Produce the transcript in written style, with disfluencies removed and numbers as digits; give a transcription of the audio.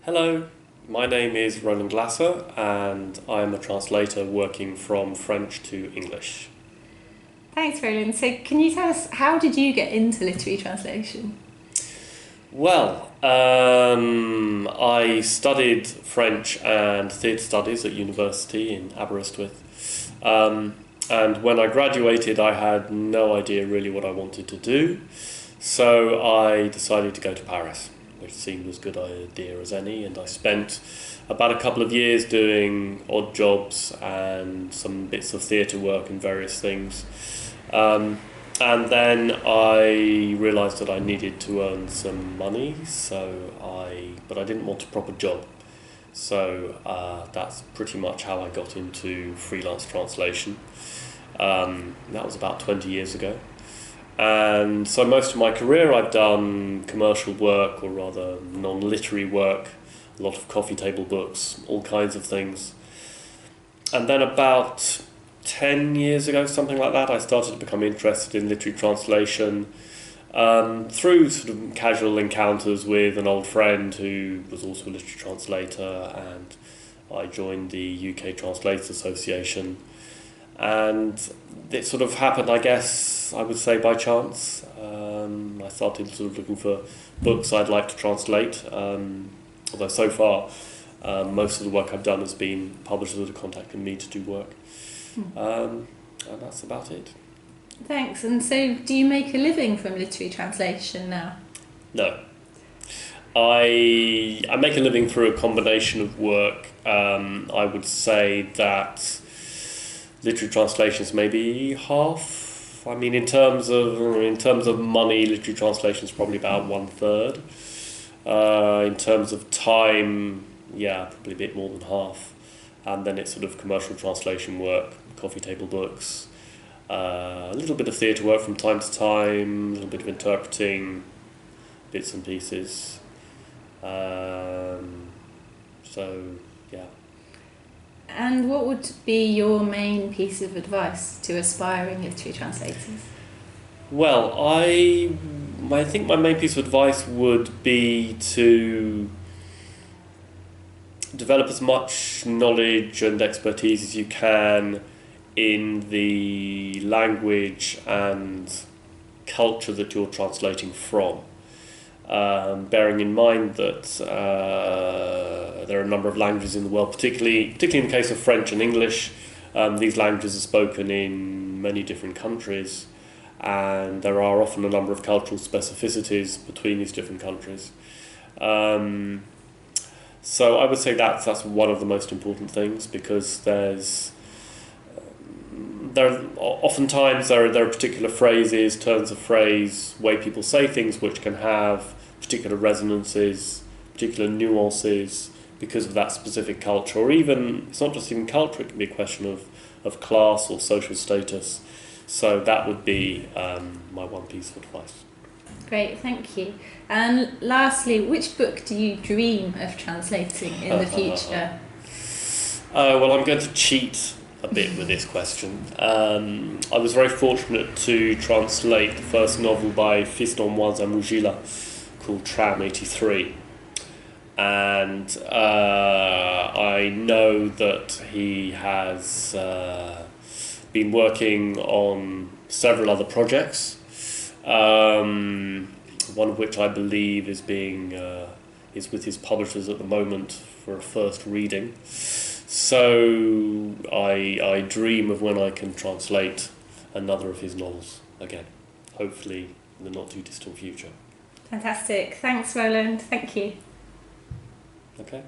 Hello, my name is Roland Glasser and I am a translator working from French to English. Thanks, Roland. So can you tell us, how did you get into literary translation? Well, I studied French and theatre studies at university in Aberystwyth. And when I graduated, I had no idea really what I wanted to do. So I decided to go to Paris, which seemed as good an idea as any. And I spent about a couple of years doing odd jobs and some bits of theatre work and various things. And then I realised that I needed to earn some money, but I didn't want a proper job. So that's pretty much how I got into freelance translation. That was about 20 years ago. And so most of my career I've done commercial work, or rather non-literary work, a lot of coffee table books, all kinds of things. And then about 10 years ago, something like that, I started to become interested in literary translation through sort of casual encounters with an old friend who was also a literary translator, and I joined the UK Translators Association. And it sort of happened, I guess, I would say by chance. I started sort of looking for books I'd like to translate, although so far most of the work I've done has been publishers that have contacted me to do work. And that's about it. Thanks. And so do you make a living from literary translation now? No. I make a living through a combination of work. I would say that literary translations maybe half. I mean, in terms of money, literary translation is probably about 1/3. In terms of time, yeah, probably a bit more than half. And then it's sort of commercial translation work, coffee table books, a little bit of theatre work from time to time, a little bit of interpreting, bits and pieces. So, yeah. And what would be your main piece of advice to aspiring literary translators? Well, I think my main piece of advice would be to develop as much knowledge and expertise as you can in the language and culture that you're translating from. Bearing in mind that there are a number of languages in the world, particularly in the case of French and English. These languages are spoken in many different countries, and there are often a number of cultural specificities between these different countries. So I would say that's one of the most important things, because oftentimes there are particular phrases, turns of phrase, way people say things which can have particular resonances, particular nuances because of that specific culture, or even, it's not just even culture, it can be a question of class or social status. So that would be my one piece of advice. Great, thank you. And lastly, which book do you dream of translating in the future? Well, I'm going to cheat a bit with this question. I was very fortunate to translate the first novel by Fils-d'Amoise Mougila called Tram 83. And I know that he has been working on several other projects. One of which I believe is with his publishers at the moment for a first reading. So I dream of when I can translate another of his novels again, hopefully in the not too distant future. Fantastic. Thanks, Roland. Thank you. Okay.